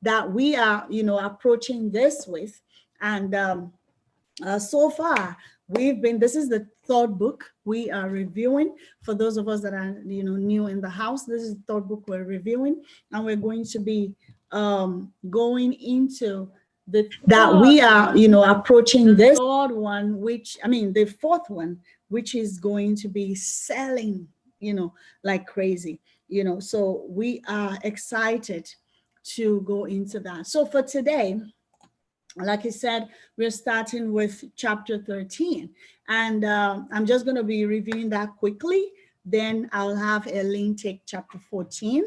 that we are, approaching this with. And so far, this is the third book we are reviewing. For those of us that are, new in the house, this is the third book we're reviewing, and we're going to be going into approaching this third one, the fourth one, which is going to be selling, like crazy, so we are excited to go into that. So for today, like I said, we're starting with chapter 13, and I'm just going to be reviewing that quickly. Then I'll have Elaine take chapter 14,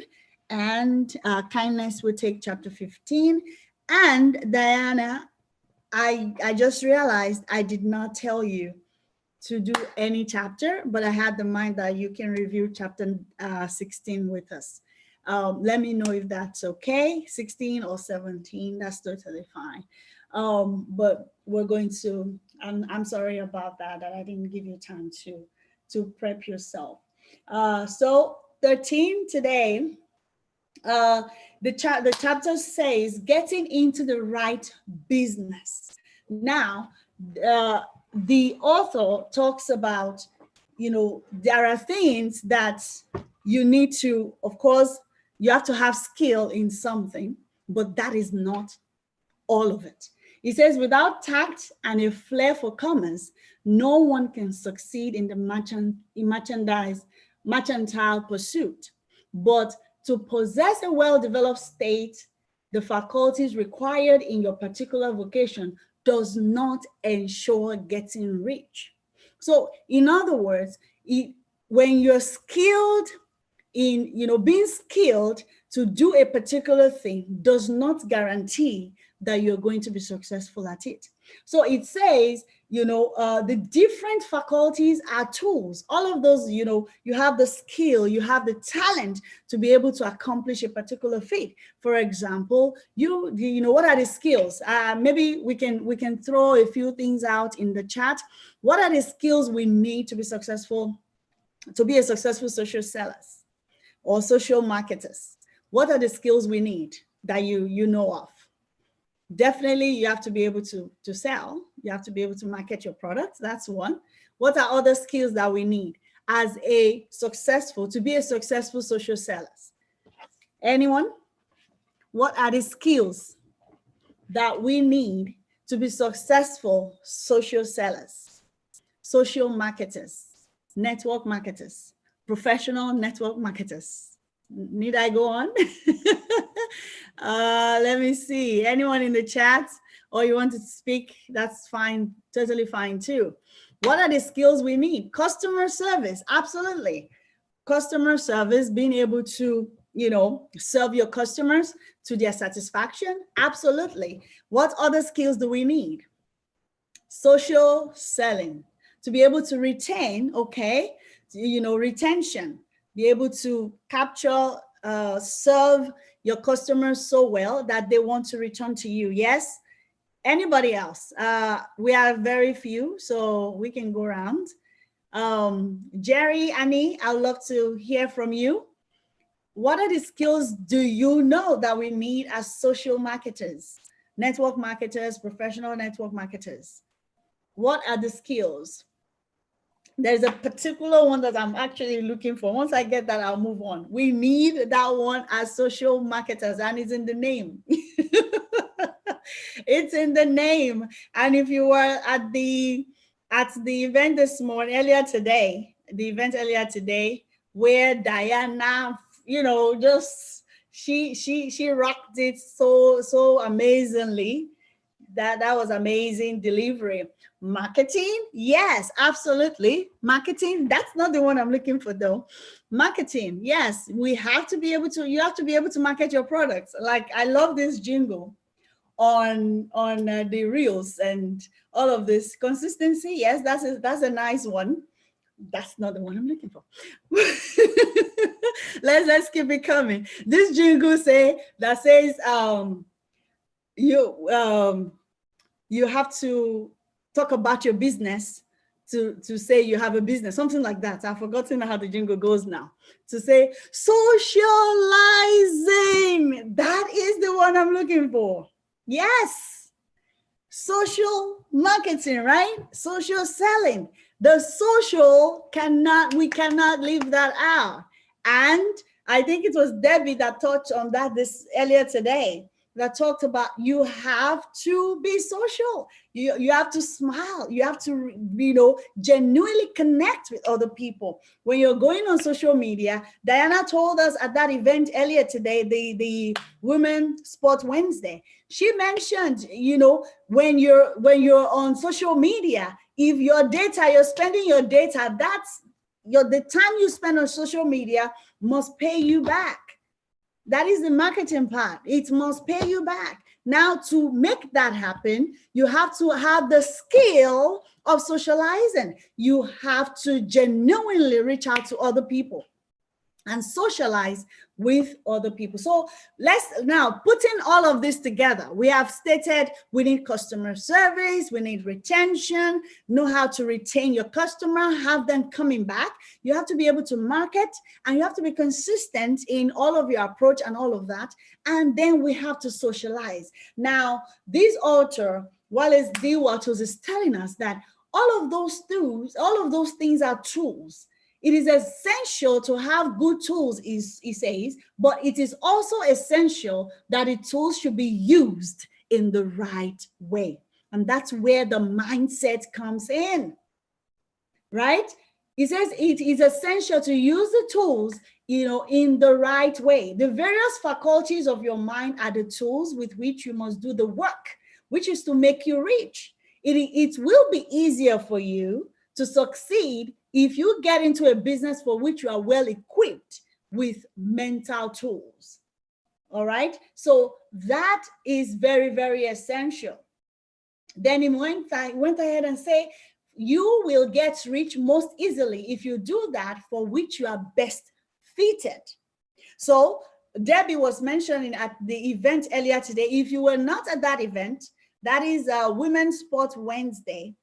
and Kindness will take chapter 15. And Diana, I just realized I did not tell you to do any chapter, but I had the mind that you can review chapter 16 with us. Let me know if that's okay, 16 or 17, that's totally fine. But we're going to, I'm sorry about that I didn't give you time to prep yourself. So 13 today, the chapter says getting into the right business. Now, the author talks about, there are things that you need to, of course, you have to have skill in something, but that is not all of it. He says, without tact and a flair for commerce, no one can succeed in the mercantile pursuit. But to possess a well-developed state, the faculties required in your particular vocation does not ensure getting rich. So in other words, when you're skilled in, being skilled to do a particular thing does not guarantee that you're going to be successful at it. So it says, the different faculties are tools. All of those, you have the skill, you have the talent to be able to accomplish a particular feat. For example, what are the skills? Maybe we can throw a few things out in the chat. What are the skills we need to be successful, to be a successful social sellers or social marketers? What are the skills we need that you know of? Definitely, you have to be able to sell. You have to be able to market your products. That's one. What are other skills that we need to be a successful social sellers? Anyone? What are the skills that we need to be successful social sellers, social marketers, network marketers, professional network marketers? Need I go on? Let me see. Anyone in the chat, or you want to speak? That's fine. Totally fine too. What are the skills we need? Customer service. Absolutely. Customer service, being able to, serve your customers to their satisfaction. Absolutely. What other skills do we need? Social selling, to be able to retain, retention, be able to capture, serve your customers so well that they want to return to you. Yes. Anybody else? We are very few, so we can go around. Jerry, Annie, I'd love to hear from you. What are the skills do you know that we need as social marketers, network marketers, professional network marketers? What are the skills? There's a particular one that I'm actually looking for. Once I get that, I'll move on. We need that one as social marketers, and it's in the name. It's in the name. And if you were at the event this morning, earlier today, where Diana, just she rocked it so amazingly. That was amazing delivery. Marketing, yes, absolutely. Marketing, that's not the one I'm looking for though. Marketing, yes, you have to be able to market your products. Like, I love this jingle on the reels and all of this. Consistency, yes, that's a nice one. That's not the one I'm looking for. let's keep it coming. This jingle says you have to talk about your business to say you have a business, something like that. I've forgotten how the jingle goes now. To say socializing, that is the one I'm looking for. Yes, social marketing, right? Social selling. The social we cannot leave that out. And I think it was Debbie that touched on that this earlier today, that talked about you have to be social. You have to smile. You have to, genuinely connect with other people. When you're going on social media, Diana told us at that event earlier today, the Women Sport Wednesday, she mentioned, when you're on social media, if you're spending your data, the time you spend on social media must pay you back. That is the marketing part. It must pay you back. Now, to make that happen, you have to have the skill of socializing. You have to genuinely reach out to other people and socialize with other people. So let's now putting all of this together. We have stated we need customer service, we need retention, know how to retain your customer, have them coming back. You have to be able to market, and you have to be consistent in all of your approach and all of that. And then we have to socialize. Now, this author, Wallace D. Wattles, is telling us that all of those things are tools. It is essential to have good tools, he says, but it is also essential that the tools should be used in the right way. And that's where the mindset comes in, right? He says it is essential to use the tools, in the right way. The various faculties of your mind are the tools with which you must do the work, which is to make you rich. It will be easier for you to succeed if you get into a business for which you are well equipped with mental tools. All right. So that is very, very essential. Then he went ahead and say, you will get rich most easily if you do that for which you are best fitted. So Debbie was mentioning at the event earlier today, if you were not at that event, that is Women's Sport Wednesday.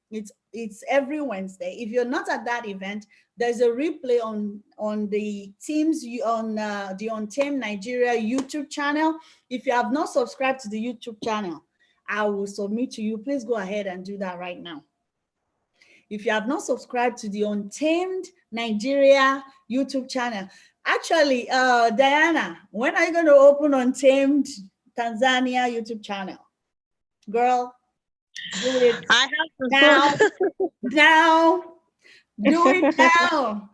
It's every Wednesday. If you're not at that event, there's a replay on the teams on the Untamed Nigeria YouTube channel. If you have not subscribed to the YouTube channel, I will submit to you. Please go ahead and do that right now. If you have not subscribed to the Untamed Nigeria YouTube channel, actually, Diana, when are you going to open Untamed Tanzania YouTube channel? Girl, do it. I have now. Now. Do it now.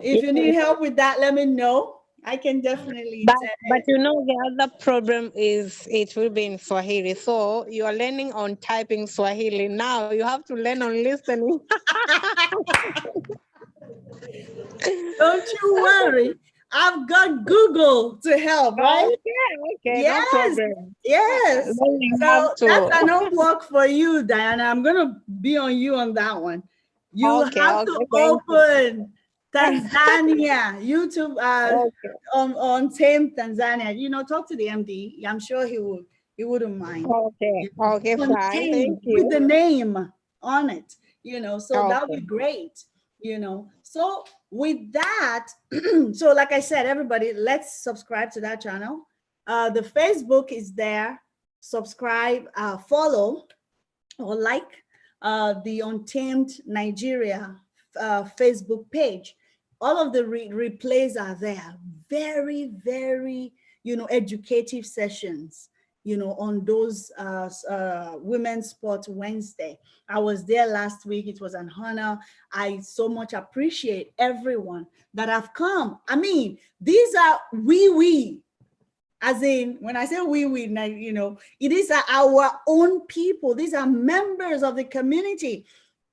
If you need help with that, let me know. I can definitely but the other problem is it will be in Swahili. So you are learning on typing Swahili. Now you have to learn on listening. Don't you worry. I've got Google to help, right? Okay, yes, no problem. Yes. So that's an homework for you, Diana. I'm going to be on you on that one. You have to open Tanzania, YouTube, on Tame Tanzania. Talk to the MD. I'm sure he wouldn't mind. Okay, fine. Thank you. With the name on it, so that would be great, So with that, so like I said, everybody, let's subscribe to that channel. The Facebook is there. Subscribe, follow, or like the Untamed Nigeria Facebook page. All of the replays are there. Very, very, educative sessions, on those Women's Sport Wednesday. I was there last week. It was an honor. I so much appreciate everyone that have come. I mean, these are we. As in, when I say we, it is our own people. These are members of the community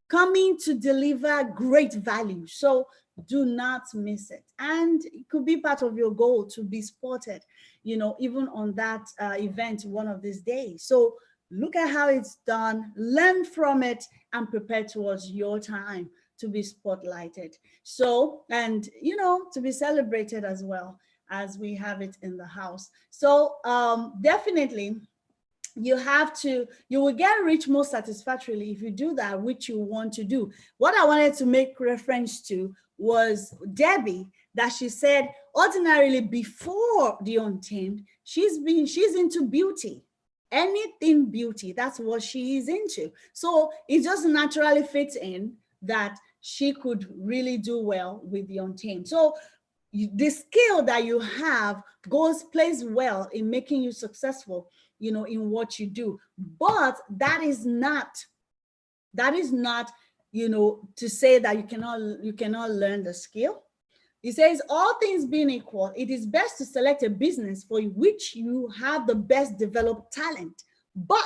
coming to deliver great value. So do not miss it. And it could be part of your goal to be spotted, even on that event one of these days. So look at how it's done, learn from it, and prepare towards your time to be spotlighted. So, and, to be celebrated as well, as we have it in the house. So definitely, you will get rich more satisfactorily if you do that which you want to do. What I wanted to make reference to was Debbie, that she said ordinarily before the Untamed, she's into beauty, anything beauty, that's what she is into. So it just naturally fits in that she could really do well with the Untamed. So the skill that you have plays well in making you successful, in what you do. But that is not to say that you cannot learn the skill. It says, all things being equal, it is best to select a business for which you have the best developed talent. But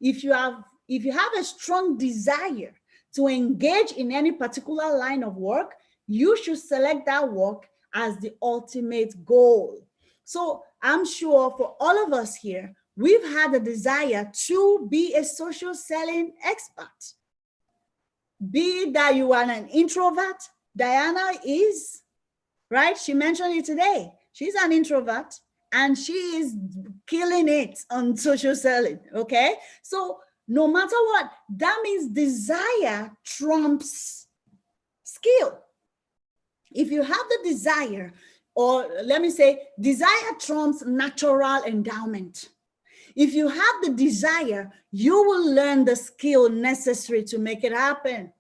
if you have a strong desire to engage in any particular line of work, you should select that work as the ultimate goal. So I'm sure for all of us here, we've had a desire to be a social selling expert. Be it that you are an introvert, Diana is, right? She mentioned it today. She's an introvert and she is killing it on social selling, okay? So no matter what, that means desire trumps skill. If you have the desire, or let me say, desire trumps natural endowment. If you have the desire, you will learn the skill necessary to make it happen.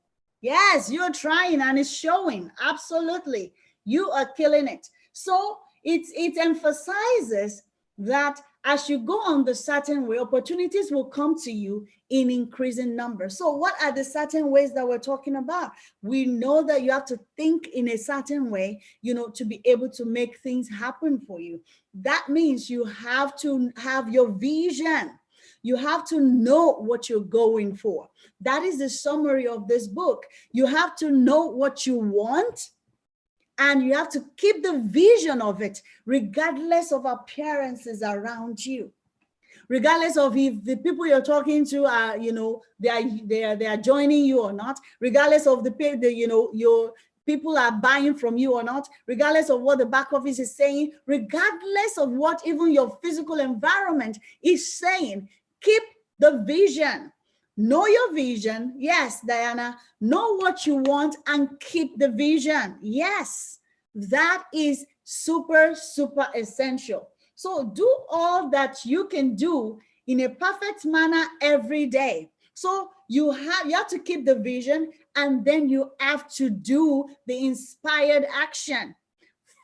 Yes, you're trying and it's showing. Absolutely. You are killing it. So it emphasizes that as you go on the certain way, opportunities will come to you in increasing numbers. So what are the certain ways that we're talking about? We know that you have to think in a certain way, to be able to make things happen for you. That means you have to have your vision. You have to know what you're going for. That is the summary of this book. You have to know what you want, and you have to keep the vision of it, regardless of appearances around you. Regardless of if the people you're talking to are, they are joining you or not. Regardless of your people are buying from you or not. Regardless of what the back office is saying. Regardless of what even your physical environment is saying. Keep the vision. Know your vision. Yes, Diana. Know what you want and keep the vision. Yes, that is super, super essential. So do all that you can do in a perfect manner every day. So you have to keep the vision, and then you have to do the inspired action.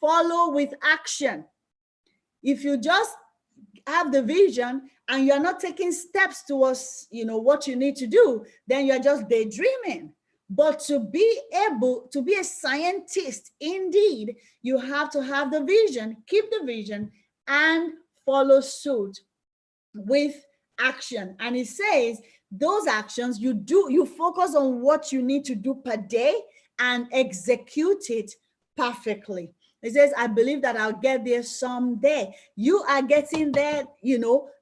Follow with action. If you just have the vision and you're not taking steps towards what you need to do, then you're just daydreaming. But to be able to be a scientist, indeed, you have to have the vision, keep the vision, and follow suit with action. And it says those actions you focus on what you need to do per day and execute it perfectly. It says, I believe that I'll get there someday. You are getting there,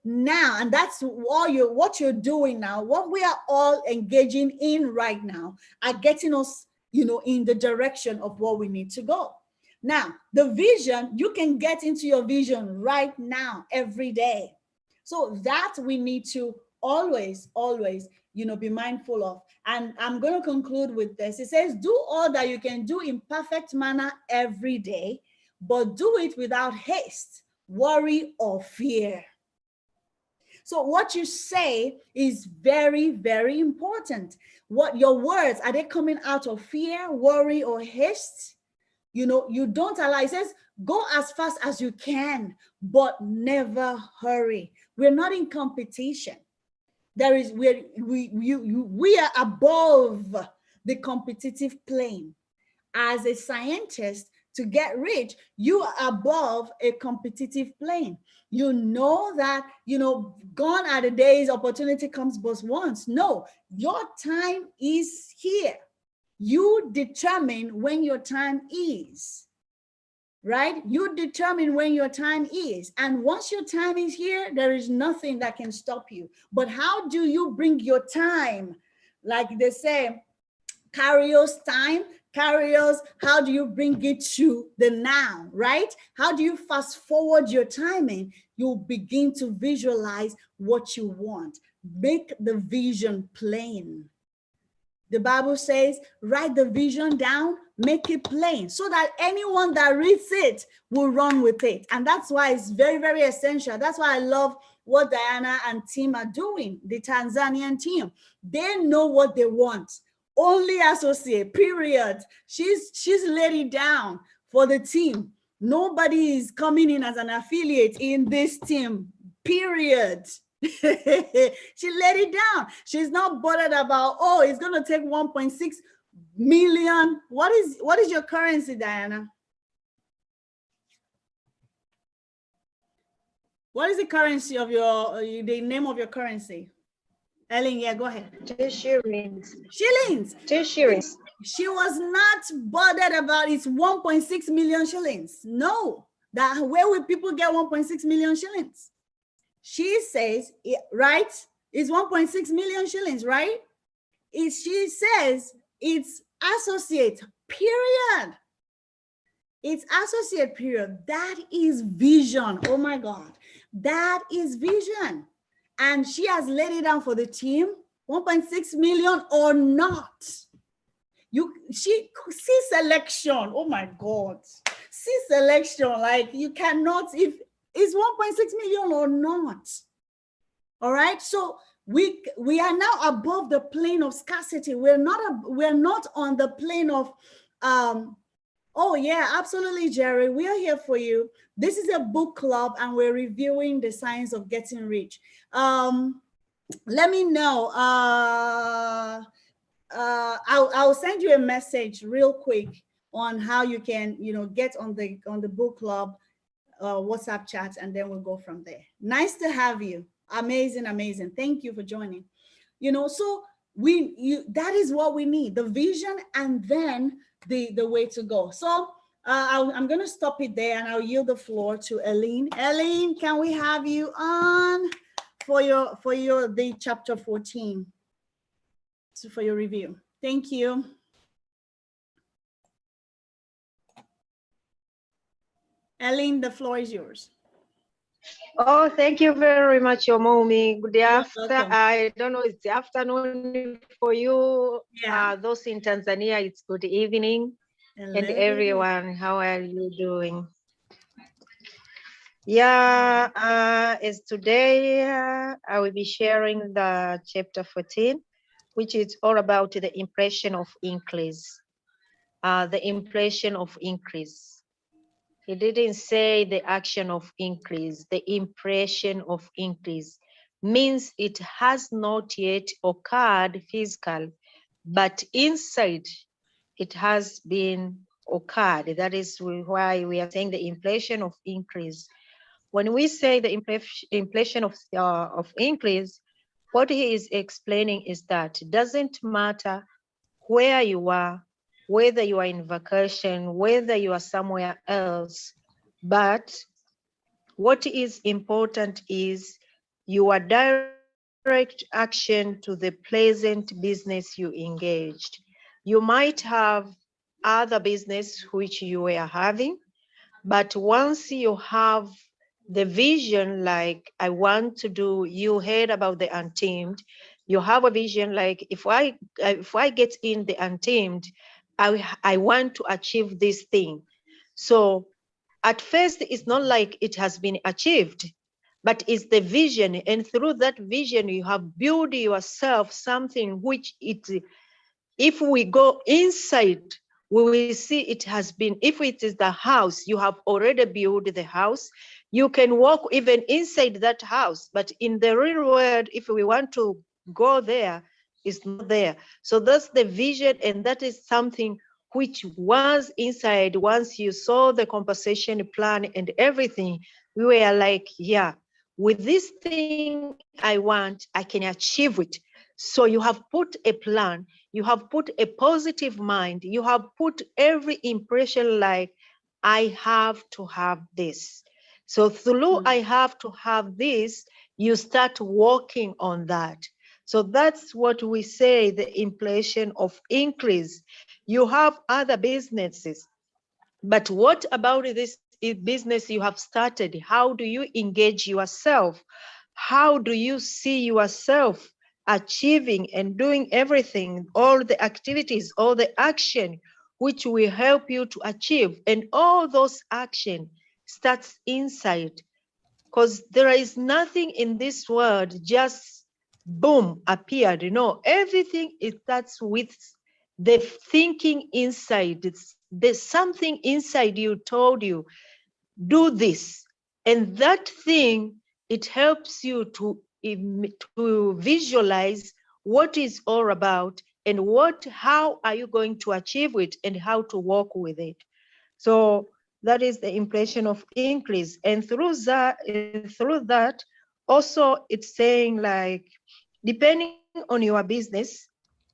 now. And that's what you're doing now. What we are all engaging in right now are getting us, in the direction of what we need to go. Now, the vision, you can get into your vision right now, every day. So that we need to always, be mindful of. And I'm going to conclude with this. It says, do all that you can do in perfect manner every day, but do it without haste, worry, or fear. So what you say is very, very important. What your words, are they coming out of fear, worry, or haste? You don't allow. It says, go as fast as you can, but never hurry. We're not in competition. We are above the competitive plane. As a scientist, to get rich, you are above a competitive plane. You know that, gone are the days opportunity comes but once. No, your time is here. You determine when your time is. Right? You determine when your time is. And once your time is here, there is nothing that can stop you. But how do you bring your time? Like they say, Kairos time. carriers, how do you bring it to the now, right? How do you fast forward your timing? You'll begin to visualize what you want. Make the vision plain. The Bible says, write the vision down, make it plain, so that anyone that reads it will run with it. And that's why it's very, very essential. That's why I love what Diana and team are doing, the Tanzanian team. They know what they want. Only associate, period. She's laid it down for the team. Nobody is coming in as an affiliate in this team, period. She let it down. She's not bothered about, oh, it's going to take 1.6 million. What is your currency, Diana? What is the currency of the name of your currency? Ellen, yeah, go ahead. 2 shillings. Shillings. 2 shillings. She was not bothered about it's 1.6 million shillings. No, that where will people get 1.6 million shillings? She says, right? It's 1.6 million shillings, right? She says it's associate, period. It's associate, period. That is vision. Oh my God. That is vision. And she has laid it down for the team, 1.6 million or not. She selection. Oh my God. See selection. Like you cannot, if it's 1.6 million or not. All right. So we are now above the plane of scarcity. We're not on the plane of oh yeah, absolutely, Jerry. We are here for you. This is a book club and we're reviewing the science of getting rich. Let me know. I'll send you a message real quick on how you can, get on the book club WhatsApp chat, and then we'll go from there. Nice to have you. Amazing, amazing. Thank you for joining. So that is what we need, the vision and then the way to go. So I'm going to stop it there and I'll yield the floor to Eileen. Eileen, can we have you on for the chapter 14? So for your review. Thank you. Eileen, the floor is yours. Oh, thank you very much, your mommy. Good afternoon. I don't know, it's the afternoon for you. Yeah. Those in Tanzania, it's good evening. Hello. And everyone, how are you doing? Yeah, as today I will be sharing the chapter 14, which is all about the impression of increase. The impression of increase. He didn't say the action of increase. The impression of increase means it has not yet occurred physically, but inside it has been occurred. That is why we are saying the impression of increase. When we say the impression of increase, what he is explaining is that it doesn't matter where you are, whether you are in vacation, whether you are somewhere else, but what is important is your direct action to the pleasant business you engaged. You might have other business which you were having, but once you have the vision, like I want to do, you heard about the untamed, you have a vision like if I get in the untamed, I want to achieve this thing. So at first it's not like it has been achieved, but it's the vision, and through that vision you have built yourself something which if we go inside, we will see it has been, if it is the house, you have already built the house. You can walk even inside that house, but in the real world, if we want to go there, it's not there. So that's the vision, and that is something which was inside. Once you saw the compensation plan and everything, we were like, yeah, with this thing I want, I can achieve it. So you have put a plan, you have put a positive mind, you have put every impression like, I have to have this. So through I have to have this, you start working on that. So that's what we say, the impression of increase. you have other businesses, but what about this business you have started? How do you engage yourself? How do you see yourself achieving and doing everything, all the activities, all the action which will help you to achieve? And all those action starts inside, because there is nothing in this world just boom appeared. Everything, it starts with the thinking inside. There's something inside you told you, do this, and that thing, it helps you to visualize what is all about, and how are you going to achieve it, and how to work with it. So that is the impression of increase. And through that, also it's saying, like, depending on your business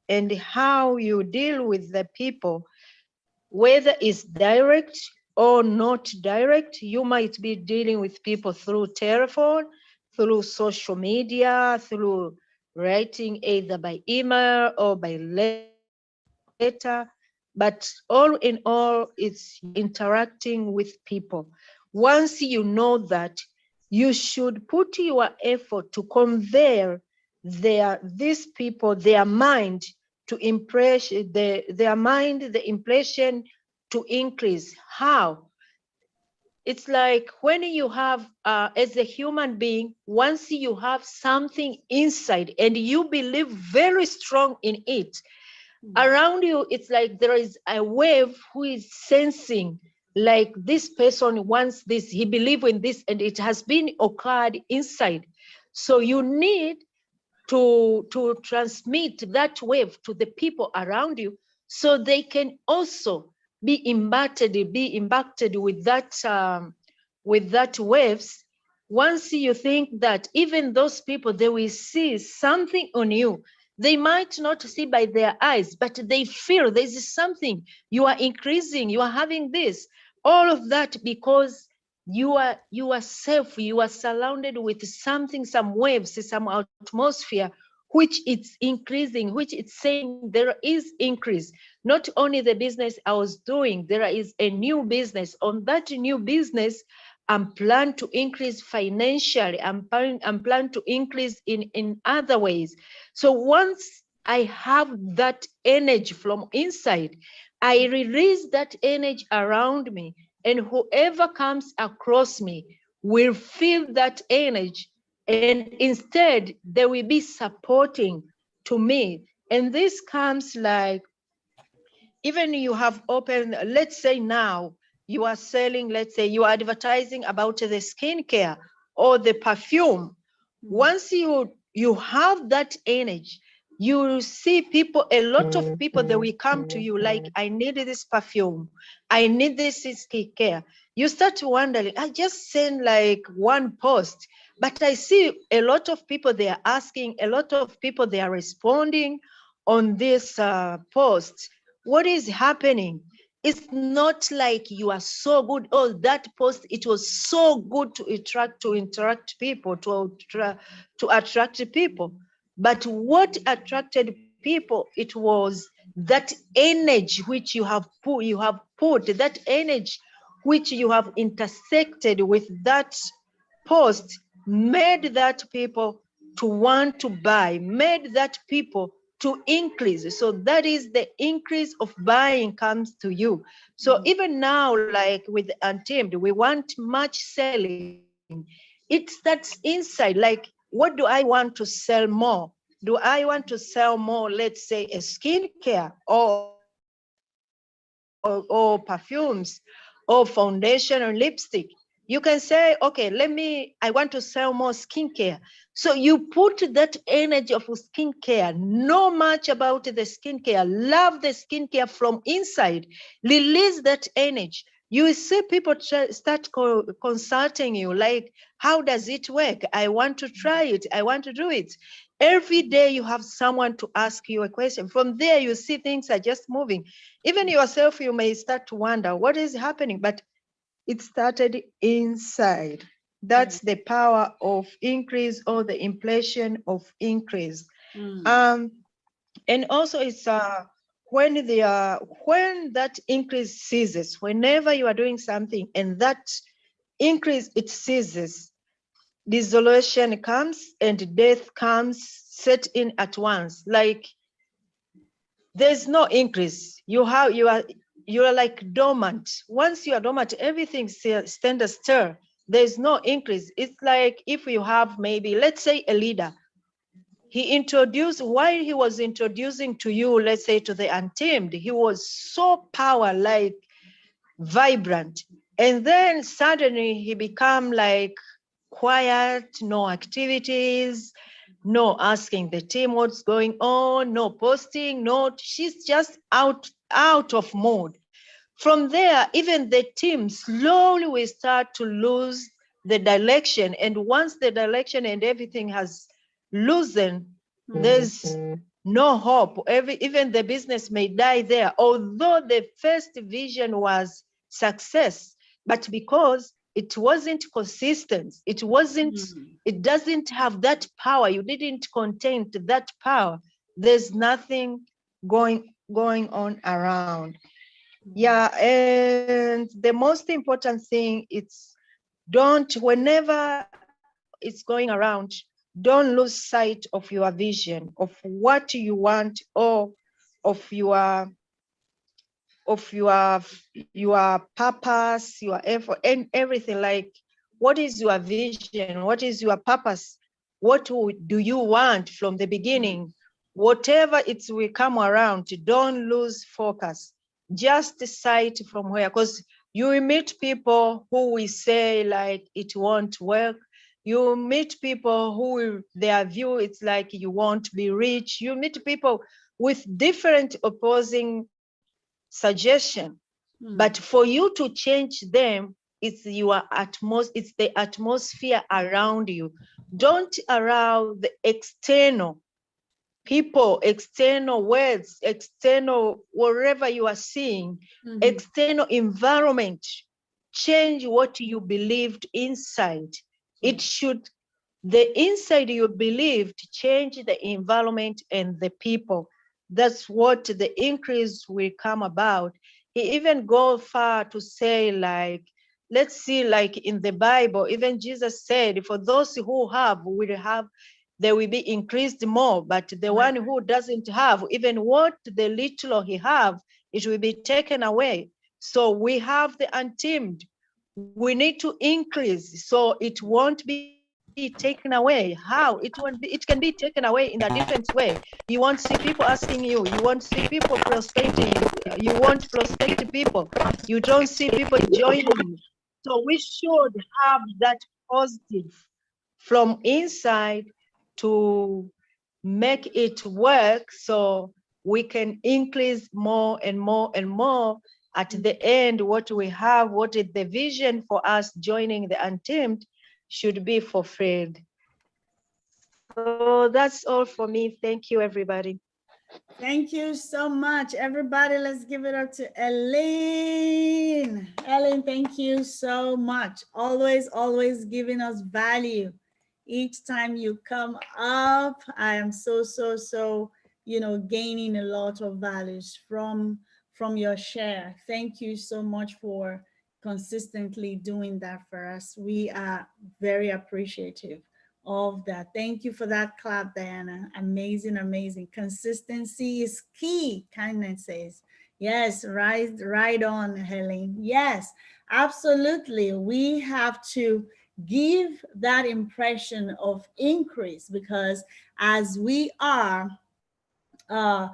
and how you deal with the people, whether it's direct or not direct, you might be dealing with people through telephone, through social media, through writing either by email or by letter. But all in all, it's interacting with people. Once you know that, you should put your effort to convey these people, their mind, to impress the impression to increase. How? It's like when you have, as a human being, once you have something inside and you believe very strong in it, around you, it's like there is a wave who is sensing, like, this person wants this, he believes in this, and it has been occurred inside. So you need to transmit that wave to the people around you, so they can also be impacted with that waves. Once you think that, even those people, they will see something on you. They might not see by their eyes, but they feel there is something. You are increasing, you are having this, all of that, because you are surrounded with something, some waves, some atmosphere, which it's increasing, which it's saying there is increase. Not only the business I was doing, there is a new business. On that new business, I'm plan to increase financially. I'm plan to increase in other ways. So once I have that energy from inside, I release that energy around me, and whoever comes across me will feel that energy, and instead they will be supporting to me. And this comes like, even you have opened, let's say now you are selling, let's say you are advertising about the skincare or the perfume. Once you have that energy, you will see people, a lot of people, that will come to you like, I need this perfume, I need this skincare. You start wondering, I just send like one post, but I see a lot of people, they are asking, a lot of people, they are responding on this post. What is happening? It's not like you are so good. Oh, that post, it was so good to interact people, to attract people. But what attracted people? It was that energy which you have put that energy which you have intersected with that post, made that people to want to buy, made that people to increase. So that is the increase of buying comes to you. So even now, like with Untamed, we want much selling. It starts inside. Like, what do I want to sell more? Do I want to sell more, let's say, a skincare or perfumes or foundation or lipstick? You can say, okay, I want to sell more skincare. So you put that energy of skincare, know much about the skincare, love the skincare from inside, release that energy. You will see people start consulting you, like, how does it work? I want to try it. I want to do it. Every day you have someone to ask you a question. From there, you see things are just moving. Even yourself, you may start to wonder what is happening, but it started inside. That's the power of increase, or the impression of increase. And also it's when that increase ceases, whenever you are doing something and that increase it ceases, dissolution comes and death comes set in at once. Like there's no increase. You are like dormant. Once you are dormant, everything stands still. There's no increase. It's like if you have maybe, let's say, a leader. He introduced, while he was introducing to you, let's say to the untamed, he was so power, like vibrant. And then suddenly he become like quiet, no activities, no asking the team what's going on, no posting, she's just out of mood. From there, even the team slowly will start to lose the direction. And once the direction and everything has loosened, there's no hope. Even the business may die there, although the first vision was success, but because it wasn't consistent, it doesn't have that power, you didn't contain that power, there's nothing going on around. Yeah, and the most important thing is whenever it's going around, don't lose sight of your vision, of what you want, or of your purpose, your effort, and everything. Like, what is your vision? What is your purpose? What do you want from the beginning? Whatever it will come around, don't lose focus. Just sight from where, because you will meet people who will say like it won't work. You meet people who their view, it's like you won't be rich. You meet people with different opposing suggestion. But for you to change them, it's the atmosphere around you. Don't allow the external people, external words, external wherever you are seeing, external environment change what you believed inside. It should, the inside you believed, change the environment and the people. That's what the increase will come about. He even go far to say, like, let's see, like in the Bible, even Jesus said, for those who have will have, they will be increased more, but the one who doesn't have, even what the little he have, it will be taken away. So we have the untamed. We need to increase so it won't be taken away. How? It can be taken away in a different way. You won't see people asking you. You won't see people prospecting you. You won't prospect people. You don't see people joining you. So we should have that positive from inside to make it work, so we can increase more and more and more. At the end, what we have, what is the vision for us joining the untamed, should be fulfilled. So that's all for me. Thank you, everybody. Thank you so much, everybody. Let's give it up to Elaine. Elaine, thank you so much. Always giving us value. Each time you come up, I am so, gaining a lot of values from your share. Thank you so much for consistently doing that for us. We are very appreciative of that. Thank you for that clap, Diana. Amazing. Consistency is key, Kindness says. Yes, right on, Helen. Yes, absolutely. We have to give that impression of increase, because as we are uh,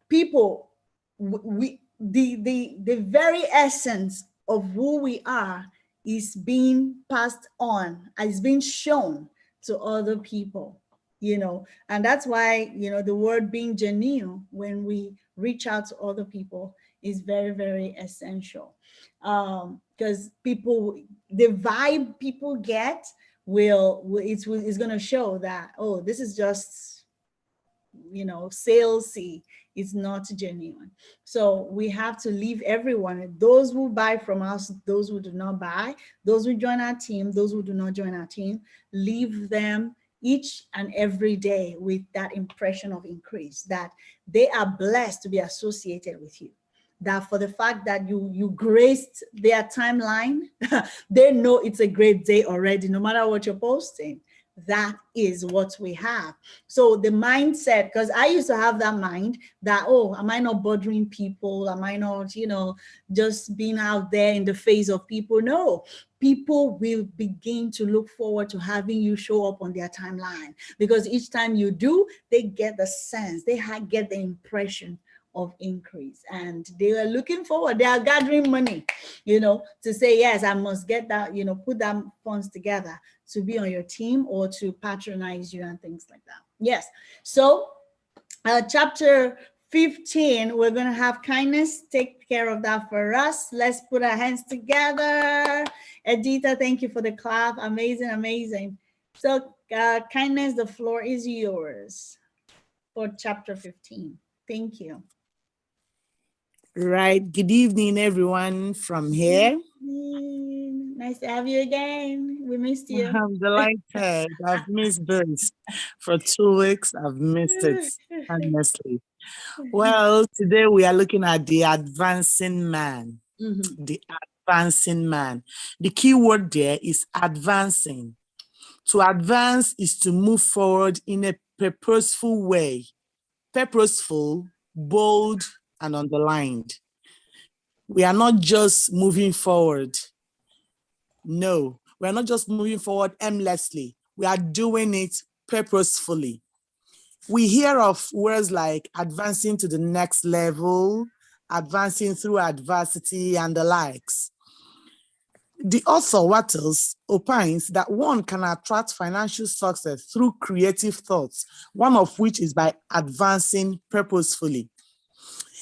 people, we the very essence of who we are is being passed on, is being shown to other people, and that's why, the word being genuine when we reach out to other people is very essential, because people, the vibe people get it's going to show that, oh, this is just, salesy, is not genuine. So we have to leave everyone, those who buy from us, those who do not buy, those who join our team, those who do not join our team, leave them each and every day with that impression of increase, that they are blessed to be associated with you, that for the fact that you graced their timeline, they know it's a great day already, no matter what you're posting. That is what we have. So the mindset, because I used to have that mind that, oh, am I not bothering people? Am I not, just being out there in the face of people? No, people will begin to look forward to having you show up on their timeline, because each time you do, they get the sense, they get the impression of increase, and they are looking forward, they are gathering money, to say, yes, I must get that, put that funds together to be on your team or to patronize you and things like that. Yes. So chapter 15, we're going to have kindness take care of that for us. Let's put our hands together. Edita, thank you for the clap. Amazing, amazing. So kindness, the floor is yours for chapter 15. Thank you. Right. Good evening, everyone from here. Nice to have you again. We missed you. I'm delighted. I've missed this for 2 weeks. I've missed it, honestly. Well, today we are looking at the advancing man. The advancing man. The key word there is advancing. To advance is to move forward in a purposeful way. Purposeful, bold, and underlined. We are not just moving forward. No, we're not just moving forward aimlessly. We are doing it purposefully. We hear of words like advancing to the next level, advancing through adversity, and the likes. The author Wattles opines that one can attract financial success through creative thoughts, one of which is by advancing purposefully.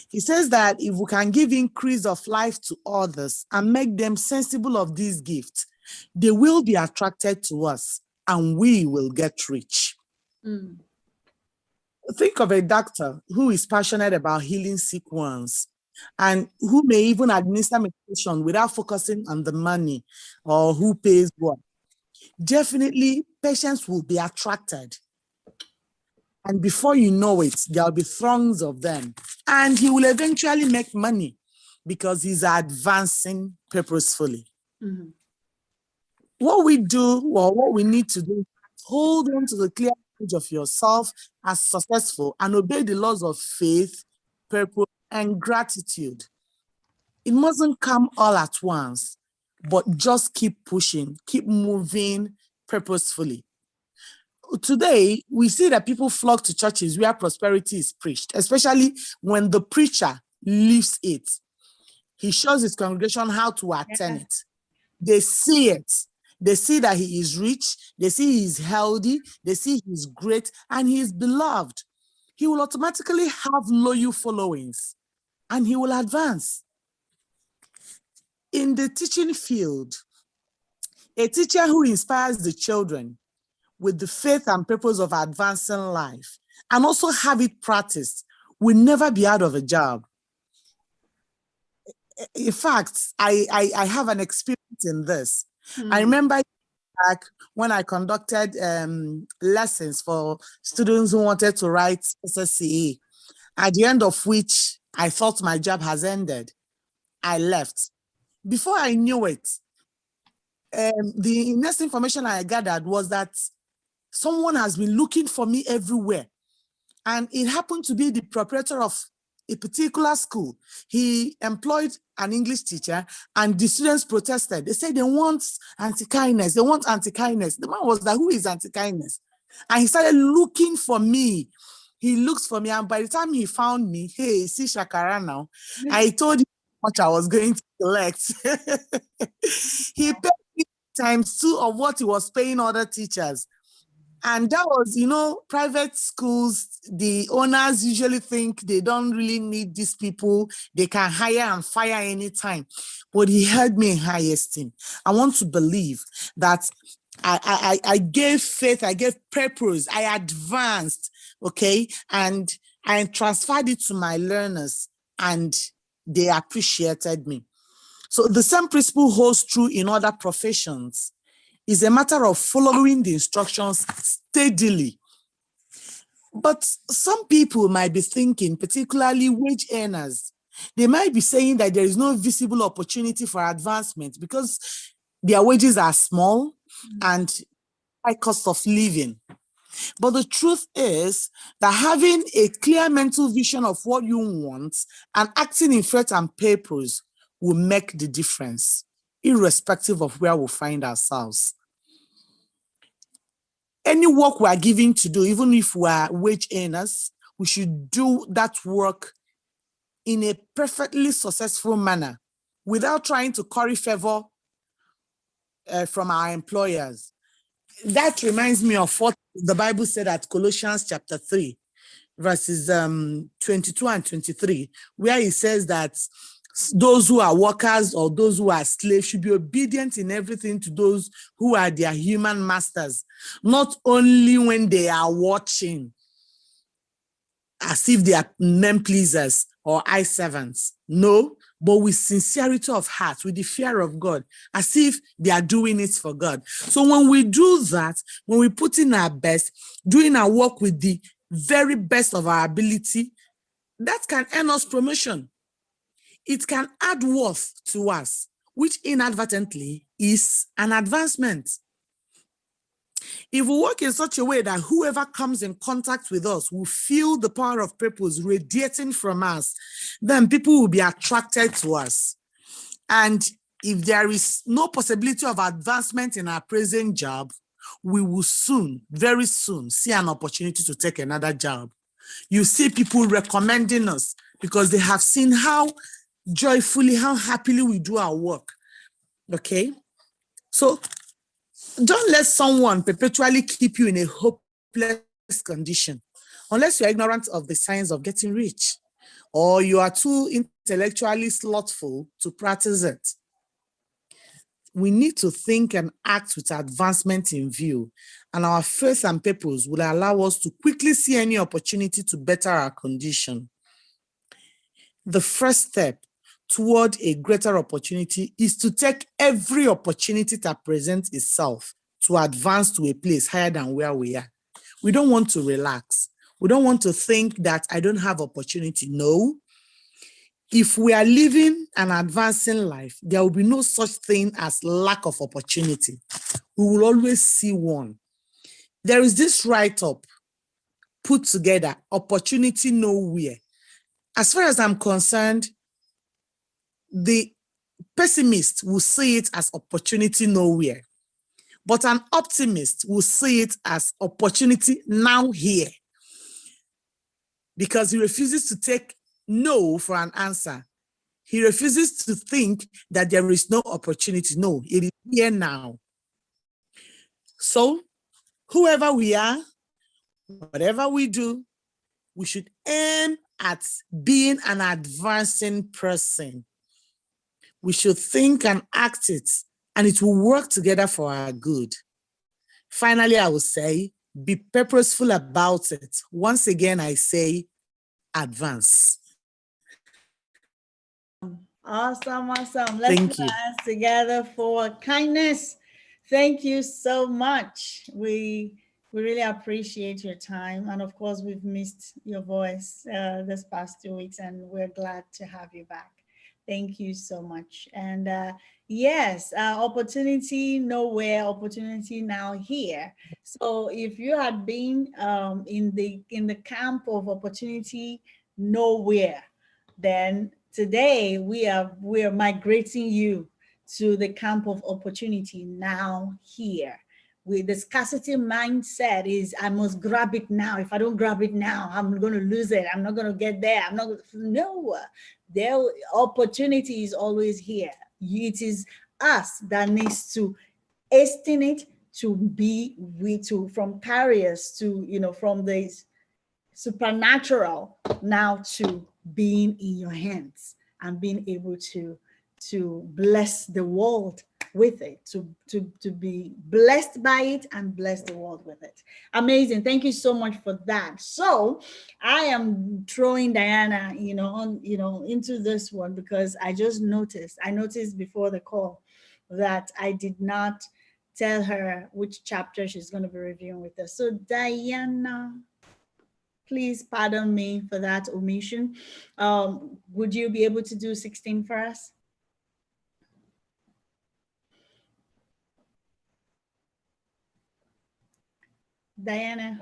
He says that if we can give increase of life to others and make them sensible of these gifts, they will be attracted to us and we will get rich. Think of a doctor who is passionate about healing sick ones and who may even administer medication without focusing on the money or who pays what. Definitely, patients will be attracted. And before you know it, there'll be throngs of them. And he will eventually make money because he's advancing purposefully. What we do, or what we need to do, is hold on to the clear image of yourself as successful and obey the laws of faith, purpose, and gratitude. It mustn't come all at once, but just keep pushing, keep moving purposefully. Today, we see that people flock to churches where prosperity is preached, especially when the preacher lives it. He shows his congregation how to attain it. They see it. They see that he is rich. They see he is healthy. They see he is great and he is beloved. He will automatically have loyal followings and he will advance. In the teaching field, a teacher who inspires the children with the faith and purpose of advancing life and also have it practiced will never be out of a job. In fact, I have an experience in this. I remember back when I conducted lessons for students who wanted to write SSCE, at the end of which I thought my job has ended. I left. Before I knew it, the next information I gathered was that someone has been looking for me everywhere. And it happened to be the proprietor of a particular school. He employed an English teacher and the students protested. They said they want anti-kindness. They want anti-kindness. The man was like, who is anti-kindness? And he started looking for me. He looks for me. And by the time he found me, hey, see Shakara now. I told him how much I was going to collect. He paid me ×2 of what he was paying other teachers. And that was, private schools, the owners usually think they don't really need these people. They can hire and fire anytime. But he held me in high esteem. I want to believe that I gave faith, I gave purpose, I advanced, okay? And I transferred it to my learners and they appreciated me. So the same principle holds true in other professions. It's a matter of following the instructions steadily. But some people might be thinking, particularly wage earners, they might be saying that there is no visible opportunity for advancement because their wages are small and high cost of living. But the truth is that having a clear mental vision of what you want and acting in faith and purpose will make the difference, irrespective of where we find ourselves. Any work we are given to do, even if we are wage earners, we should do that work in a perfectly successful manner without trying to curry favor from our employers. That reminds me of what the Bible said at Colossians chapter 3, verses 22 and 23, where it says that those who are workers or those who are slaves should be obedient in everything to those who are their human masters, not only when they are watching, as if they are men pleasers or eye servants. No, but with sincerity of heart, with the fear of God, as if they are doing it for God. So when we do that, when we put in our best, doing our work with the very best of our ability, that can earn us promotion. It can add worth to us, which inadvertently is an advancement. If we work in such a way that whoever comes in contact with us will feel the power of purpose radiating from us, then people will be attracted to us. And if there is no possibility of advancement in our present job, we will soon, very soon, see an opportunity to take another job. You see people recommending us because they have seen how joyfully, how happily we do our work. Okay? So don't let someone perpetually keep you in a hopeless condition unless you're ignorant of the signs of getting rich or you are too intellectually slothful to practice it. We need to think and act with advancement in view, and our faith and purpose will allow us to quickly see any opportunity to better our condition. The first step toward a greater opportunity is to take every opportunity that presents itself to advance to a place higher than where we are. We don't want to relax. We don't want to think that I don't have opportunity. No. If we are living an advancing life, there will be no such thing as lack of opportunity. We will always see one. There is this write-up put together, Opportunity Nowhere. As far as I'm concerned, the pessimist will see it as opportunity nowhere, but an optimist will see it as opportunity now here, because he refuses to take no for an answer. He refuses to think that there is no opportunity. No, it is here now. So whoever we are, whatever we do, we should aim at being an advancing person. We should think and act it, and it will work together for our good. Finally, I will say, be purposeful about it. Once again, I say, advance. Awesome. Let's Thank put you. our hands together for kindness. Thank you so much. We really appreciate your time. And of course, we've missed your voice this past 2 weeks, and we're glad to have you back. Thank you so much. And yes, opportunity nowhere, opportunity now here. So if you had been in the camp of opportunity nowhere, then today we are migrating you to the camp of opportunity now here. With the scarcity mindset is I must grab it now. If I don't grab it now, I'm going to lose it. I'm not going to get there. I'm not gonna, no. There opportunity is always here. It is us that needs to hasten it to be from carriers to from the supernatural now to being in your hands and being able to bless the world with it, to be blessed by it and bless the world with it. Amazing. Thank you so much for that. So I am throwing Diana into this one because I noticed before the call that I did not tell her which chapter she's going to be reviewing with us. So Diana, please pardon me for that omission. Would you be able to do 16 for us? Diana.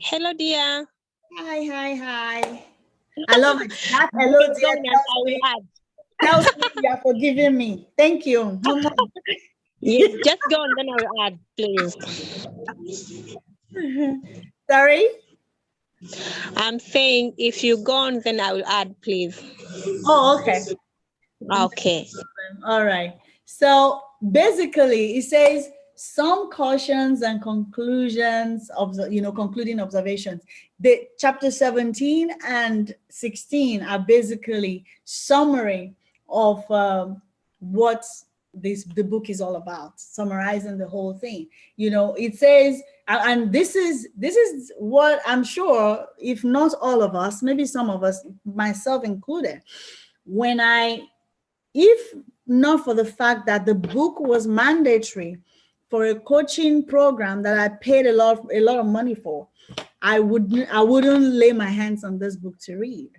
Hello, dear. Hi. I love it. That hello, Just go dear, and I will add. tells me you are forgiving me. Thank you. Yes, just go and then I will add, please. Sorry? I'm saying if you go on, then I will add, please. Oh, okay. Okay. All right. So basically, it says some cautions and conclusions of the, concluding observations. The chapter 17 and 16 are basically summary of what the book is all about, summarizing the whole thing. It says, and this is what I'm sure, if not all of us, maybe some of us, myself included, when if not for the fact that the book was mandatory for a coaching program that I paid a lot of money for, I wouldn't lay my hands on this book to read,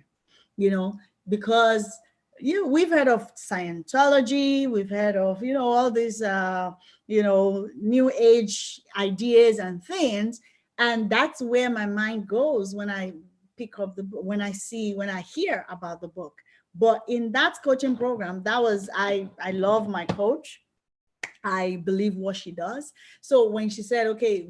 because we've heard of Scientology, we've heard of all these new age ideas and things, and that's where my mind goes when I pick up the book, when I hear about the book. But in that coaching program, that was I love my coach. I believe what she does. So when she said, okay,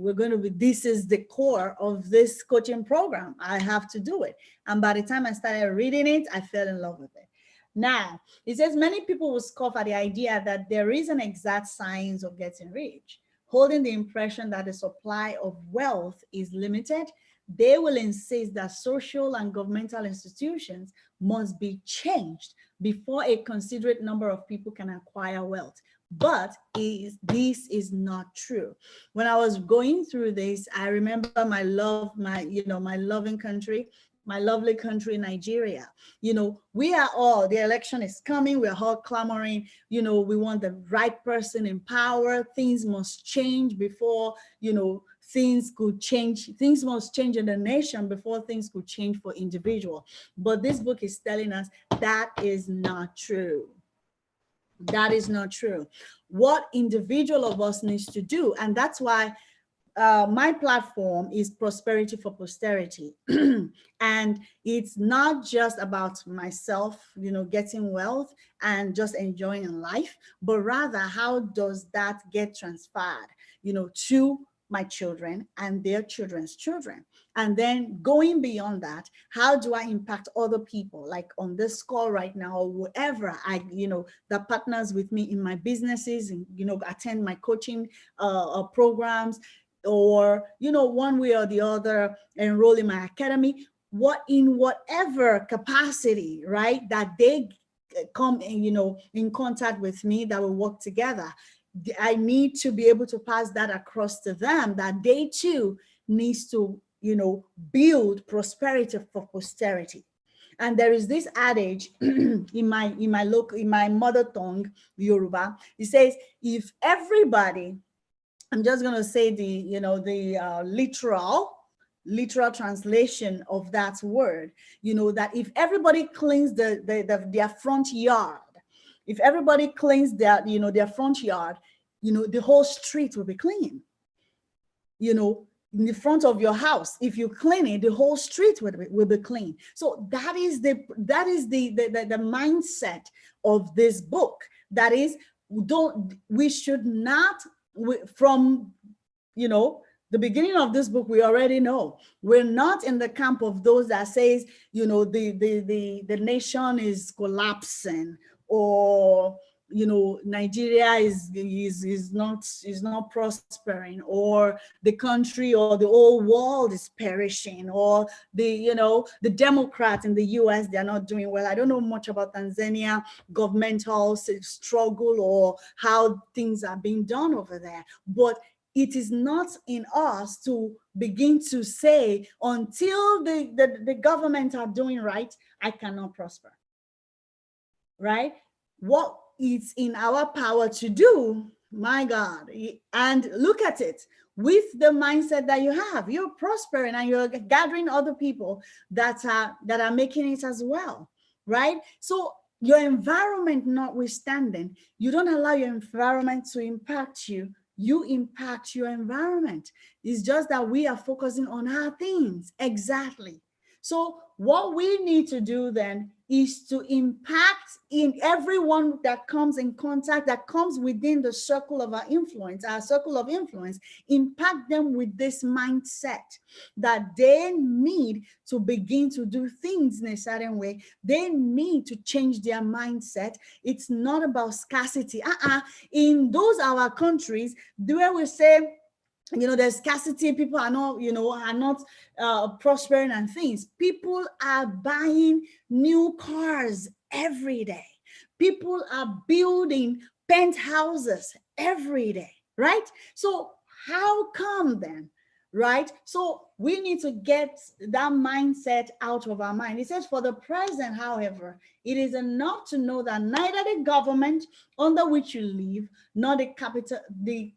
this is the core of this coaching program, I have to do it. And by the time I started reading it, I fell in love with it. Now, it says many people will scoff at the idea that there is an exact science of getting rich, holding the impression that the supply of wealth is limited. They will insist that social and governmental institutions must be changed before a considerate number of people can acquire wealth. But this is not true. When I was going through this, I remember my loving country, my lovely country, Nigeria. We are all, the election is coming, we're all clamoring, we want the right person in power. Things must change before, things could change. Things must change in the nation before things could change for individual. But this book is telling us that is not true. That is not true. What individual of us needs to do, and that's why my platform is Prosperity for Posterity. And it's not just about myself, getting wealth and just enjoying life, but rather how does that get transferred, to my children and their children's children. And then going beyond that, how do I impact other people, like on this call right now, or whoever that partners with me in my businesses and, attend my coaching programs, or, one way or the other, enroll in my academy, in whatever capacity, right, that they come in, in contact with me, that will work together. I need to be able to pass that across to them, that they too needs to, build prosperity for posterity. And there is this adage in my mother tongue, Yoruba. It says, if everybody, I'm just going to say the literal translation of that word, that if everybody cleans their front yard, if everybody cleans their front yard, the whole street will be clean. In the front of your house, if you clean it, the whole street will be clean. So that is the mindset of this book. That is, we should not, from the beginning of this book, we already know we're not in the camp of those that says, the nation is collapsing, or Nigeria is not prospering, or the country or the whole world is perishing, or the Democrats in the US, they're not doing well. I don't know much about Tanzania governmental struggle or how things are being done over there, but it is not in us to begin to say, until the government are doing right, I cannot prosper. Right? What it's in our power to do, my God. And look at it with the mindset that you have. You're prospering and you're gathering other people that are making it as well, right? So your environment notwithstanding, you don't allow your environment to impact you. You impact your environment. It's just that we are focusing on our things. Exactly. So what we need to do then is to impact in everyone that comes in contact, that comes within the circle of our circle of influence, impact them with this mindset that they need to begin to do things in a certain way. They need to change their mindset. It's not about scarcity. In those our countries, where we say, there's scarcity, people are not, are not prospering and things. People are buying new cars every day. People are building penthouses every day, right? So how come then? Right? So we need to get that mindset out of our mind. It says, for the present, however, it is enough to know that neither the government under which you live, nor the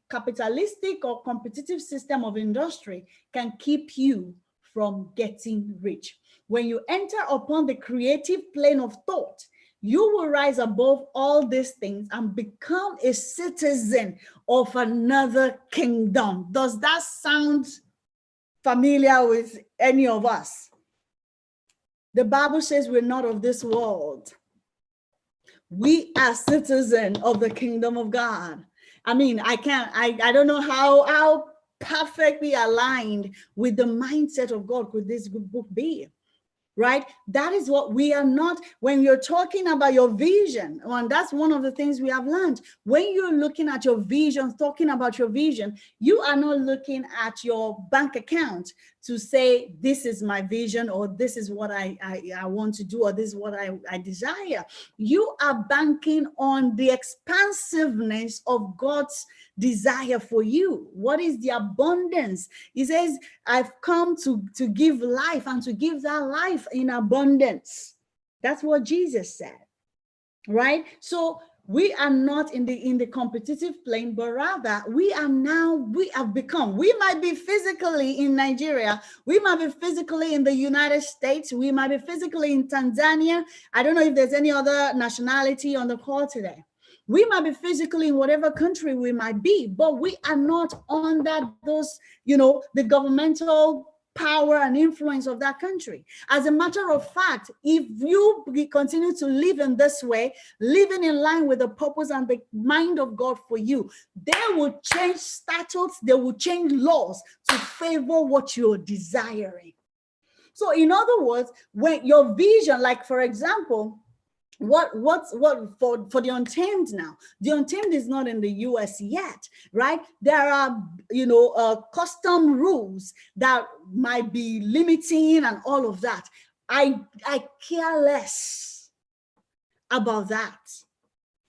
capitalistic or competitive system of industry can keep you from getting rich. When you enter upon the creative plane of thought, you will rise above all these things and become a citizen of another kingdom. Does that sound familiar with any of us? The Bible says we're not of this world. We are citizens of the kingdom of God. I mean, I don't know how perfectly aligned with the mindset of God could this book be. Right? That is what we are not. When you're talking about your vision, and that's one of the things we have learned. When you're looking at your vision, talking about your vision, you are not looking at your bank account to say, this is my vision, or this is what I want to do, or this is what I desire. You are banking on the expansiveness of God's desire for you. What is the abundance? He says, I've come to give life, and to give that life in abundance. That's what Jesus said, right? So we are not in the competitive plane, but rather we have become. We might be physically in Nigeria, we might be physically in the United States, we might be physically in Tanzania. I don't know if there's any other nationality on the call today. We might be physically in whatever country we might be, but we are not under those, the governmental power and influence of that country. As a matter of fact, if you continue to live in this way, living in line with the purpose and the mind of God for you, they will change statutes, they will change laws to favor what you're desiring. So in other words, when your vision, like for example, what for the Untamed now? The Untamed is not in the US yet, right? There are custom rules that might be limiting and all of that. I care less about that.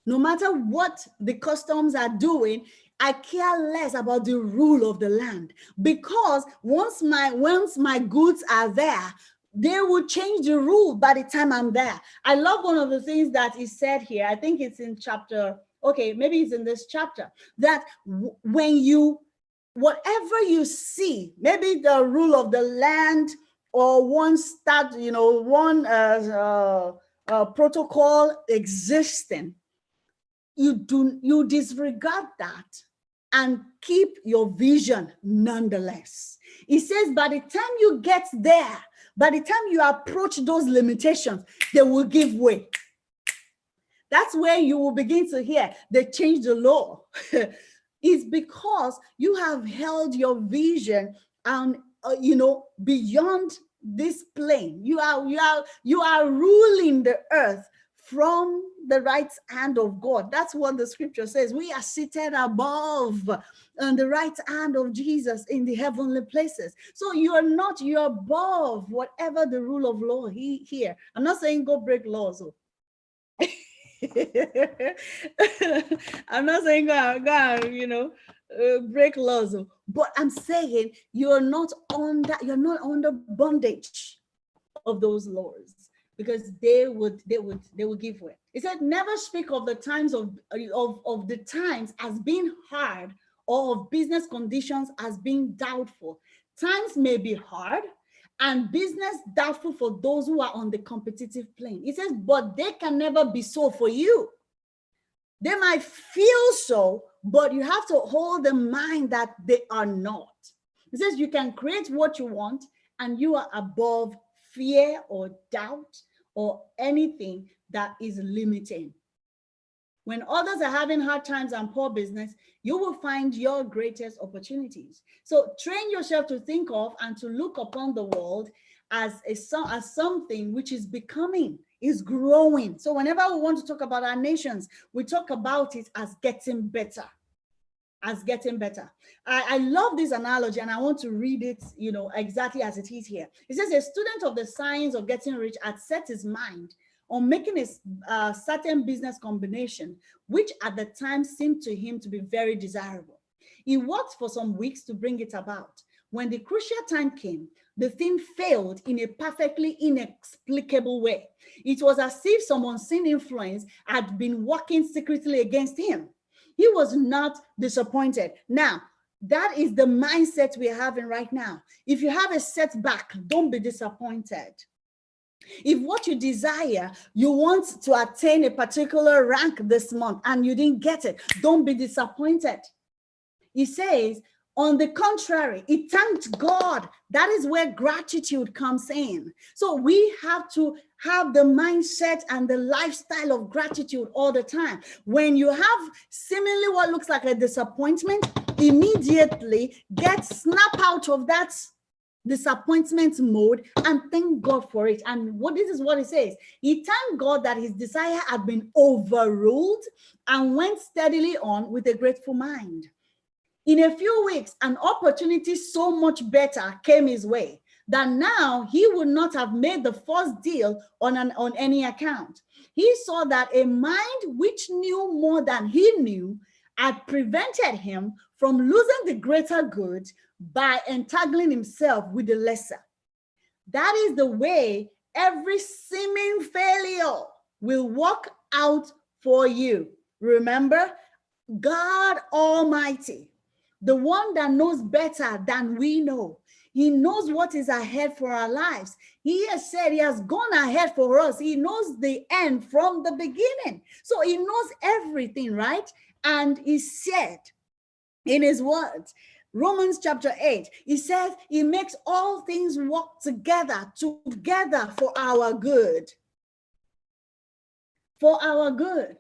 No matter what the customs are doing, I care less about the rule of the land, because once my goods are there, they will change the rule by the time I'm there. I love one of the things that is said here. I think it's in maybe it's in this chapter, that whatever you see, maybe the rule of the land or one protocol existing, you disregard that and keep your vision nonetheless. It says by the time you get there, by the time you approach those limitations, they will give way. That's where you will begin to hear they change the law. It's because you have held your vision and beyond this plane. You are ruling the earth from the right hand of God. That's what the scripture says. We are seated above on the right hand of Jesus in the heavenly places. So you're above whatever the rule of law here. I'm not saying go break laws. I'm not saying go break laws, but I'm saying you're not under bondage of those laws. because they would give way. He said, never speak of the times of the times as being hard, or of business conditions as being doubtful. Times may be hard and business doubtful for those who are on the competitive plane. He says, but they can never be so for you. They might feel so, but you have to hold in mind that they are not. He says you can create what you want, and you are above fear or doubt or anything that is limiting. When others are having hard times and poor business, you will find your greatest opportunities. So train yourself to think of and to look upon the world as something which is becoming, is growing. So whenever we want to talk about our nations, we talk about it as getting better. As getting better. I love this analogy, and I want to read it, exactly as it is here. It says, a student of the science of getting rich had set his mind on making a certain business combination, which at the time seemed to him to be very desirable. He worked for some weeks to bring it about. When the crucial time came, the thing failed in a perfectly inexplicable way. It was as if some unseen influence had been working secretly against him. He was not disappointed. Now, that is the mindset we're having right now. If you have a setback, don't be disappointed. If what you desire, you want to attain a particular rank this month and you didn't get it, don't be disappointed. He says, on the contrary, he thanked God. That is where gratitude comes in. So we have to have the mindset and the lifestyle of gratitude all the time. When you have seemingly what looks like a disappointment, immediately snap out of that disappointment mode and thank God for it. And this is what he says. He thanked God that his desire had been overruled and went steadily on with a grateful mind. In a few weeks, an opportunity so much better came his way that now he would not have made the first deal on any account. He saw that a mind which knew more than he knew had prevented him from losing the greater good by entangling himself with the lesser. That is the way every seeming failure will work out for you. Remember, God Almighty, the one that knows better than we know. He knows what is ahead for our lives. He has said he has gone ahead for us. He knows the end from the beginning. So he knows everything, right? And he said in his words, Romans chapter 8, he says he makes all things work together for our good. For our good.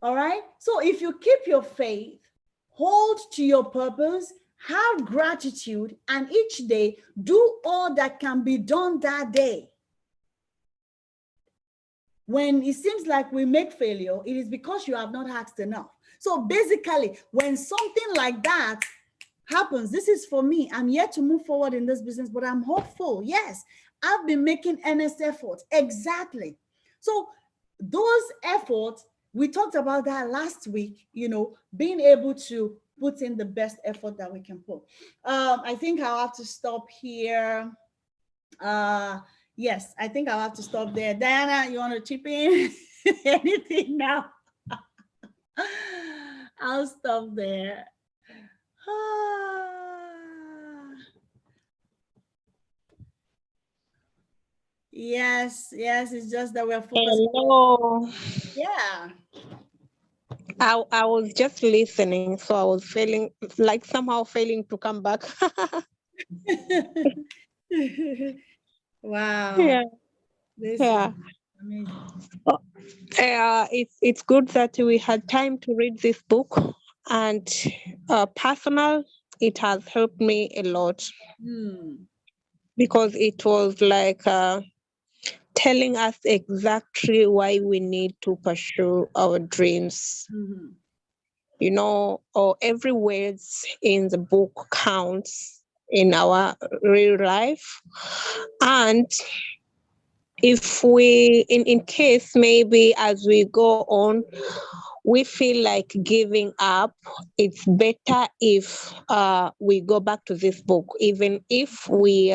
All right? So if you keep your faith, hold to your purpose, have gratitude, and each day do all that can be done that day. When it seems like we make failure, it is because you have not asked enough. So basically, when something like that happens, this is for me. I'm yet to move forward in this business, but I'm hopeful. Yes, I've been making earnest efforts. Exactly. So those efforts, we talked about that last week, being able to put in the best effort that we can put. I think I'll have to stop here. Yes, I think I'll have to stop there. Diana, you want to chip in? Anything now? I'll stop there. Yes, it's just that we're focusing. Hello. Yeah. I was just listening, so I was feeling like somehow failing to come back. Wow. Yeah. This Yeah. is amazing. It's good that we had time to read this book, and personal, it has helped me a lot because it was like telling us exactly why we need to pursue our dreams. Or every words in the book counts in our real life. And if we, in case maybe as we go on, we feel like giving up, it's better if we go back to this book, even if we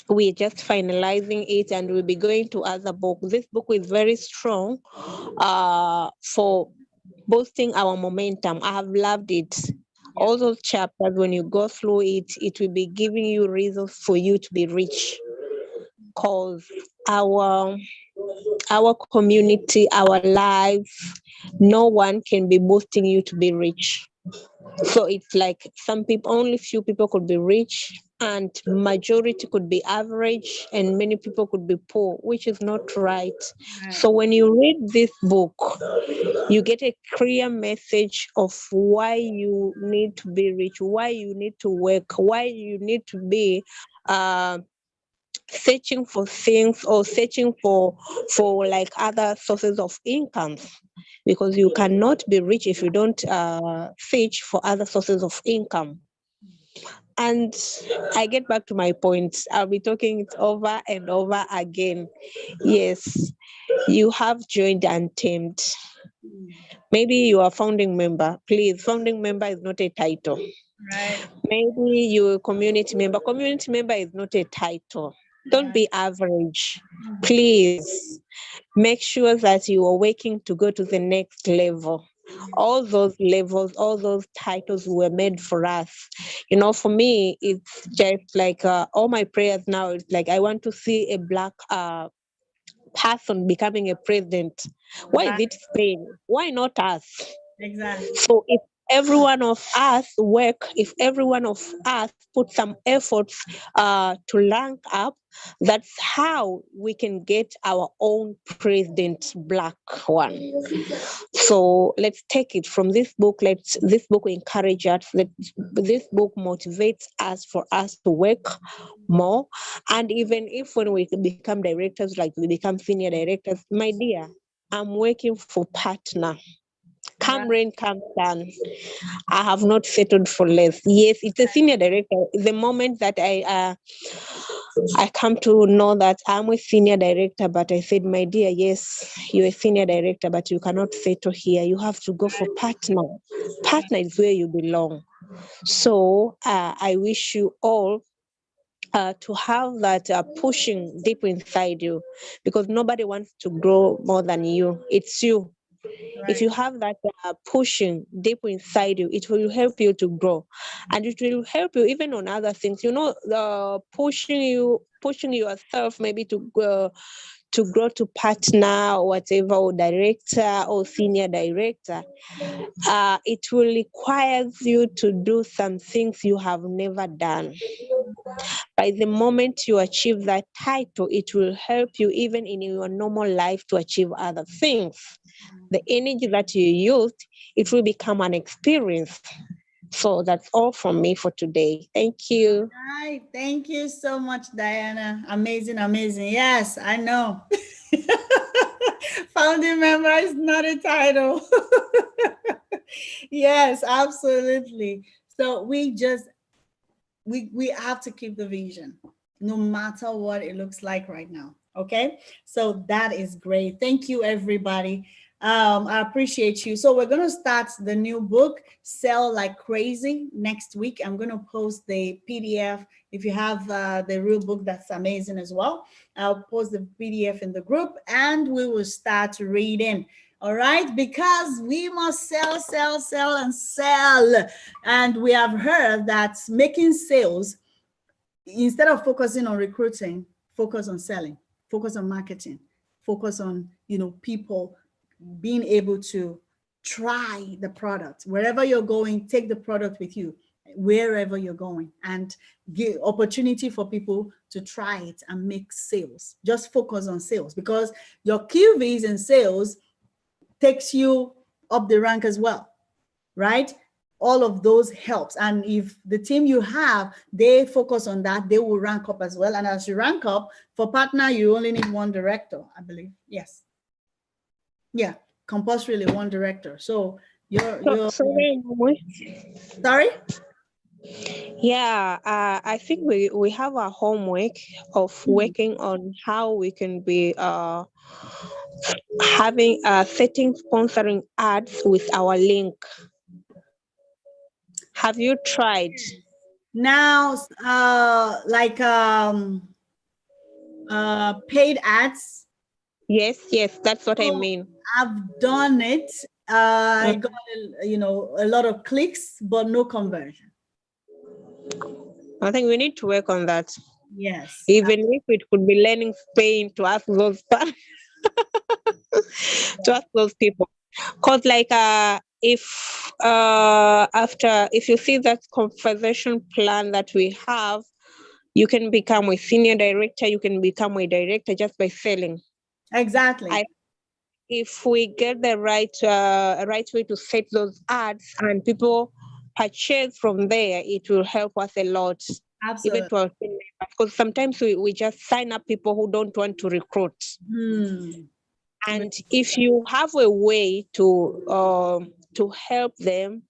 we're just finalizing it, and we'll be going to other book. This book is very strong for boosting our momentum. I have loved it. All those chapters, when you go through it, it will be giving you reasons for you to be rich. Cause our our community, our life, no one can be boosting you to be rich. So it's like some people, only few people could be rich, and majority could be average, and many people could be poor, which is not right. Right. So when you read this book, you get a clear message of why you need to be rich, why you need to work, why you need to be uh, searching for things, or searching for like other sources of income, because you cannot be rich if you don't search for other sources of income. And I get back to my point. I'll be talking it over and over again. Yes, you have joined Untamed. Maybe you are founding member. Please, founding member is not a title. Right. Maybe you're a community member. Community member is not a title. Don't Right. be average. Please make sure that you are working to go to the next level. All those levels, all those titles were made for us. You know, for me, it's just like all my prayers now. It's like I want to see a black person becoming a president. Why is Right. it Spain? Why not us? Exactly. So if every one of us work, if every one of us put some efforts to rank up, that's how we can get our own president, black one. So let's take it from this book. Let's this book encourage us. This book motivates us for us to work more. And even if when we become directors, like we become senior directors, my dear, I'm working for partner. Right. Come rain, come sun. I have not settled for less. Yes, it's a senior director. The moment that I come to know that I'm a senior director, but I said, my dear, yes, you're a senior director, but you cannot settle here. You have to go for partner. Partner is where you belong. So I wish you all to have that pushing deep inside you, because nobody wants to grow more than you. It's you. If Right. you have that pushing deep inside you, it will help you to grow, and it will help you even on other things. You know, pushing yourself maybe to grow to partner or whatever, or director or senior director. It will require you to do some things you have never done. By the moment you achieve that title, it will help you even in your normal life to achieve other things. The energy that you used, it will become an experience. So that's all from me for today. Thank you. Right. Thank you so much, Diana. Amazing, amazing. Yes, I know. Founding member is not a title. Yes, absolutely. So we have to keep the vision no matter what it looks like right now. Okay, so that is great. Thank you, everybody. I appreciate you. So we're going to start the new book, Sell Like Crazy, next week. I'm going to post the PDF. If you have the real book, that's amazing as well. I'll post the PDF in the group, and we will start reading. All right, because we must sell, sell, sell, and sell. And we have heard that making sales, instead of focusing on recruiting, focus on selling, focus on marketing, focus on, people being able to try the product. Wherever you're going, take the product with you wherever you're going, and give opportunity for people to try it and make sales. Just focus on sales, because your QVs in sales takes you up the rank as well, right? All of those helps. And if the team you have, they focus on that, they will rank up as well. And as you rank up, for partner, you only need one director, I believe. Yes. Yeah. Compulsorily one director. So So, sorry, Mwe. sorry? Yeah, I think we have a homework of working on how we can be having setting sponsoring ads with our link. Have you tried? Now, like paid ads. Yes, that's what I Oh, mean. I've done it. I got a lot of clicks, but no conversion. I think we need to work on that. Yes. Even if it could be learning Spain to ask those to ask those people. Cause like if you see that conversation plan that we have, you can become a senior director, you can become a director just by selling. Exactly. If we get the right way to set those ads and people purchase from there, it will help us a lot, even Absolutely. to our team members. Because sometimes we just sign up people who don't want to recruit. And if you have a way to help them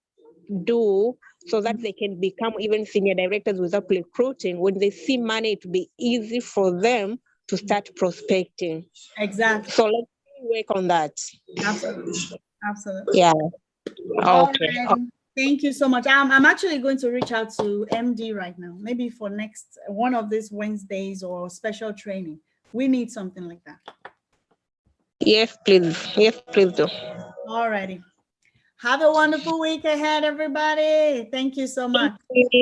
do so that they can become even senior directors without recruiting, when they see money, it will be easy for them to start prospecting. Exactly. So let's work on that. Absolutely. Absolutely. Yeah. All Okay. right. Thank you so much. I'm actually going to reach out to MD right now, maybe for next one of these Wednesdays or special training. We need something like that. Yes, please. Yes, please do. All righty. Have a wonderful week ahead, everybody. Thank you so much. Thank you.